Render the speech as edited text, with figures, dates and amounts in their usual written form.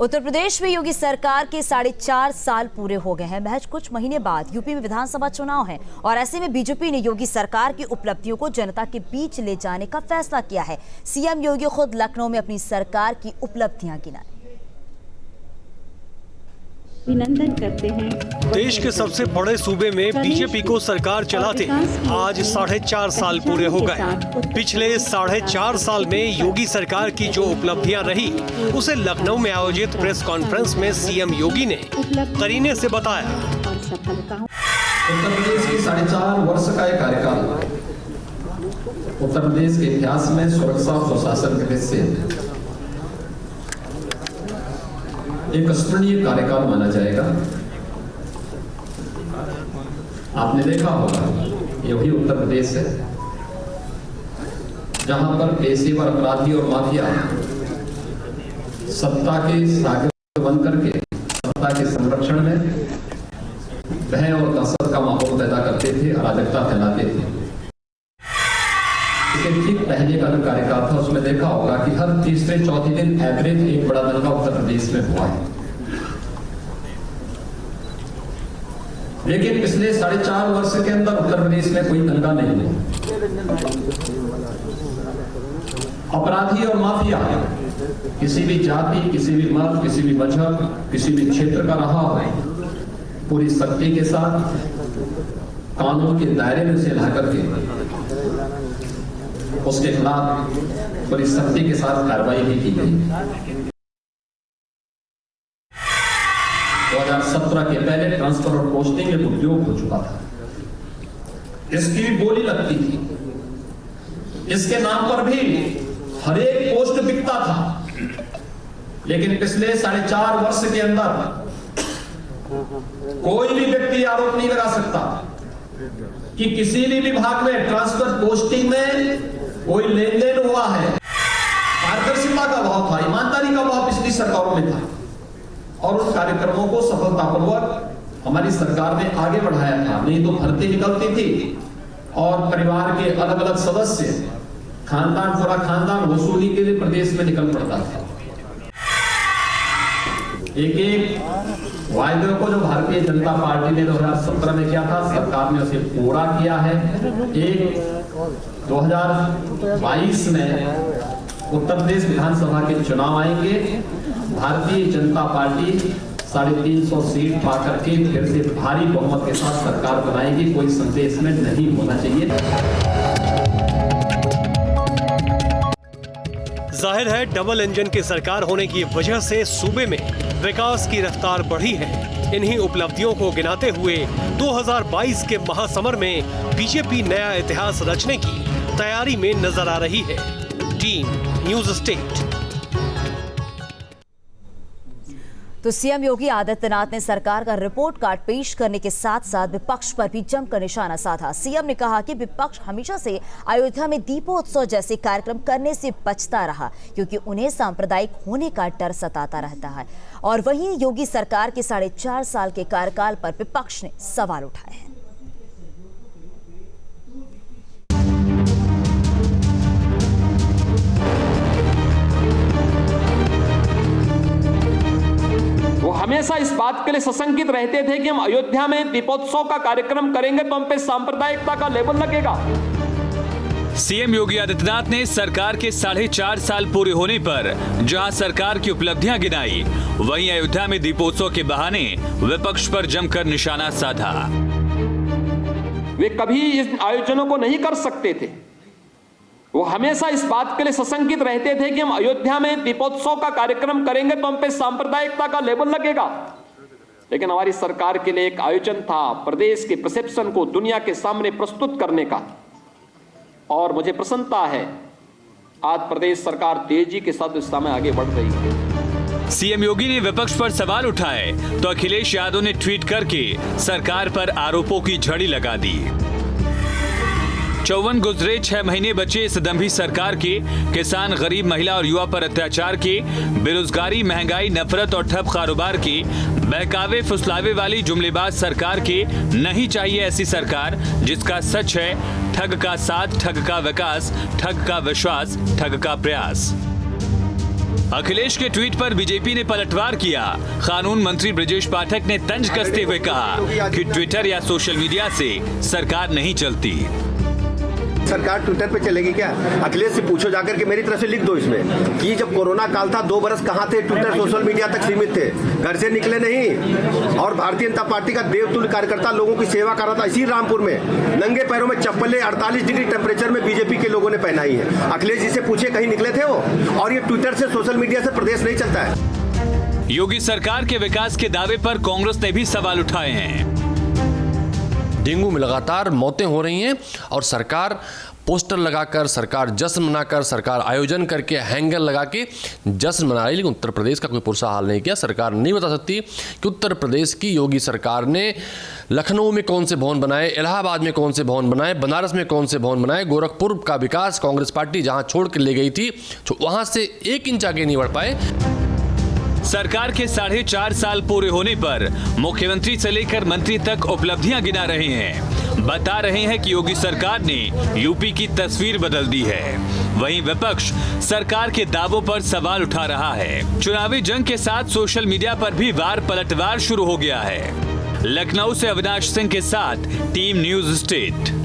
उत्तर प्रदेश में योगी सरकार के 4.5 साल पूरे हो गए हैं। महज कुछ महीने बाद यूपी में विधानसभा चुनाव है और ऐसे में बीजेपी ने योगी सरकार की उपलब्धियों को जनता के बीच ले जाने का फैसला किया है। सीएम योगी खुद लखनऊ में अपनी सरकार की उपलब्धियां गिनाई। अभिनंदन करते हैं। देश के सबसे बड़े सूबे में बीजेपी को सरकार चलाते आज 4.5 साल पूरे हो गए। पिछले 4.5 साल में योगी सरकार की जो उपलब्धियां रही उसे लखनऊ में आयोजित प्रेस कॉन्फ्रेंस में सीएम योगी ने करीने से बताया। उत्तर प्रदेश की 4.5 वर्ष का एक कार्यकाल उत्तर प्रदेश के इतिहास में सुरक्षा और सुशासन के दृष्टि से एक स्मरणीय कार्यकाल माना जाएगा। आपने देखा होगा ये वही उत्तर प्रदेश है जहां पर पेशेवर अपराधी और माफिया सत्ता के सागिर्द बनकर के सत्ता के संरक्षण में भय और दहशत का माहौल पैदा करते थे, अराजकता फैलाते थे। इसके ठीक पहले का जो कार्यकाल था उसमें देखा होगा कि हर तीसरे चौथे दिन एवरेज एक बड़ा दंगा उत्तर प्रदेश में हुआ है। लेकिन पिछले 4.5 वर्ष के अंदर उत्तर प्रदेश में कोई दंगा नहीं हुआ। अपराधी और माफिया किसी भी जाति, किसी भी मत, किसी भी मजहब, किसी भी क्षेत्र का रहा हो, पूरी शक्ति के साथ कानून के दायरे में उसे ला करके उसके खिलाफ पूरी शक्ति के साथ कार्रवाई भी की गई। 2017 के पहले ट्रांसफर और पोस्टिंग एक उद्योग हो चुका था। इसकी भी बोली लगती थी, इसके नाम पर भी हर एक पोस्ट बिकता था। लेकिन पिछले 4.5 वर्ष के अंदर कोई भी व्यक्ति आरोप नहीं लगा सकता कि किसी भी विभाग में ट्रांसफर पोस्टिंग में कोई लेन देन हुआ है। पारदर्शिता का भाव था, ईमानदारी का भाव पिछली सरकारों में था और उन कार्यक्रमों को सफलतापूर्वक हमारी सरकार ने आगे बढ़ाया था। नहीं तो भर्ती निकलती थी और परिवार के अलग अलग सदस्य खानदान, पूरा खानदान वसूली के लिए प्रदेश में निकल पड़ता था। एक वायदे को जो भारतीय जनता पार्टी ने 2017 में किया था, सरकार ने उसे पूरा किया है। एक 2022 में उत्तर प्रदेश विधानसभा के चुनाव आएंगे। भारतीय जनता पार्टी 350 सीट पाकर के फिर से भारी बहुमत के साथ सरकार बनाएगी। कोई संदेह इसमें नहीं होना चाहिए। जाहिर है डबल इंजन की सरकार होने की वजह से सूबे में विकास की रफ्तार बढ़ी है। इन्हीं उपलब्धियों को गिनाते हुए 2022 के महासमर में बीजेपी नया इतिहास रचने की तैयारी में नजर आ रही है। Team news state. तो सीएम योगी आदित्यनाथ ने सरकार का रिपोर्ट कार्ड पेश करने के साथ साथ विपक्ष पर भी जमकर निशाना साधा। सीएम ने कहा कि विपक्ष हमेशा से अयोध्या में दीपोत्सव जैसे कार्यक्रम करने से बचता रहा क्योंकि उन्हें सांप्रदायिक होने का डर सताता रहता है। और वहीं योगी सरकार के 4.5 साल के कार्यकाल पर विपक्ष ने सवाल उठाए हैं। वो हमेशा इस बात के लिए सशंकित रहते थे कि हम अयोध्या में दीपोत्सव का कार्यक्रम करेंगे तो हम पे सांप्रदायिकता का लेबल लगेगा। सीएम योगी आदित्यनाथ ने सरकार के 4.5 साल पूरे होने पर जहां सरकार की उपलब्धियां गिनाई, वहीं अयोध्या में दीपोत्सव के बहाने विपक्ष पर जमकर निशाना साधा। वे कभी इन आयोजनों को नहीं कर सकते थे। वो हमेशा इस बात के लिए सशंकित रहते थे कि हम अयोध्या में दीपोत्सव का कार्यक्रम करेंगे तो हम पे सांप्रदायिकता का लेबल लगेगा। लेकिन हमारी सरकार के लिए एक आयोजन था प्रदेश के परसेप्शन को दुनिया के सामने प्रस्तुत करने का, और मुझे प्रसन्नता है आज प्रदेश सरकार तेजी के साथ इस समय आगे बढ़ रही है। सीएम योगी ने विपक्ष पर सवाल उठाए तो अखिलेश यादव ने ट्वीट करके सरकार पर आरोपों की झड़ी लगा दी। 54 गुजरे 6 महीने बचे इस दंभी सरकार के। किसान, गरीब, महिला और युवा पर अत्याचार के, बेरोजगारी, महंगाई, नफरत और ठप कारोबार के, बहकावे फुसलावे वाली जुमलेबाज सरकार के। नहीं चाहिए ऐसी सरकार जिसका सच है ठग का साथ, ठग का विकास, ठग का विश्वास, ठग का प्रयास। अखिलेश के ट्वीट पर बीजेपी ने पलटवार किया। कानून मंत्री ब्रजेश पाठक ने तंज कसते हुए कहा कि ट्विटर या सोशल मीडिया से सरकार नहीं चलती। सरकार ट्विटर पे चलेगी क्या? अखिलेश से पूछो जाकर के, मेरी तरफ से लिख दो इसमें कि जब कोरोना काल था 2 बरस कहाँ थे? ट्विटर सोशल मीडिया तक सीमित थे, घर से निकले नहीं। और भारतीय जनता पार्टी का देवतुल्य कार्यकर्ता लोगों की सेवा कर रहा था इसी रामपुर में। नंगे पैरों में चप्पलें 48 डिग्री टेम्परेचर में बीजेपी के लोगों ने पहनाई है। अखिलेश जी से पूछे कहीं निकले थे वो? और ये ट्विटर से सोशल मीडिया से प्रदेश नहीं चलता है। योगी सरकार के विकास के दावे पर कांग्रेस ने भी सवाल उठाए हैं। डेंगू में लगातार मौतें हो रही हैं और सरकार पोस्टर लगाकर, सरकार जश्न मनाकर, सरकार आयोजन करके, हैंगर लगा के जश्न मना रही, लेकिन उत्तर प्रदेश का कोई पुरसा हाल नहीं किया। सरकार नहीं बता सकती कि उत्तर प्रदेश की योगी सरकार ने लखनऊ में कौन से भवन बनाए, इलाहाबाद में कौन से भवन बनाए, बनारस में कौन से भवन बनाए। गोरखपुर का विकास कांग्रेस पार्टी जहां छोड़ के ले गई थी, वहां से 1 इंच आगे नहीं बढ़ पाए। सरकार के 4.5 साल पूरे होने पर मुख्यमंत्री से लेकर मंत्री तक उपलब्धियां गिना रहे हैं। बता रहे हैं कि योगी सरकार ने यूपी की तस्वीर बदल दी है। वहीं विपक्ष सरकार के दावों पर सवाल उठा रहा है। चुनावी जंग के साथ सोशल मीडिया पर भी वार पलटवार शुरू हो गया है। लखनऊ से अविनाश सिंह के साथ टीम न्यूज स्टेट।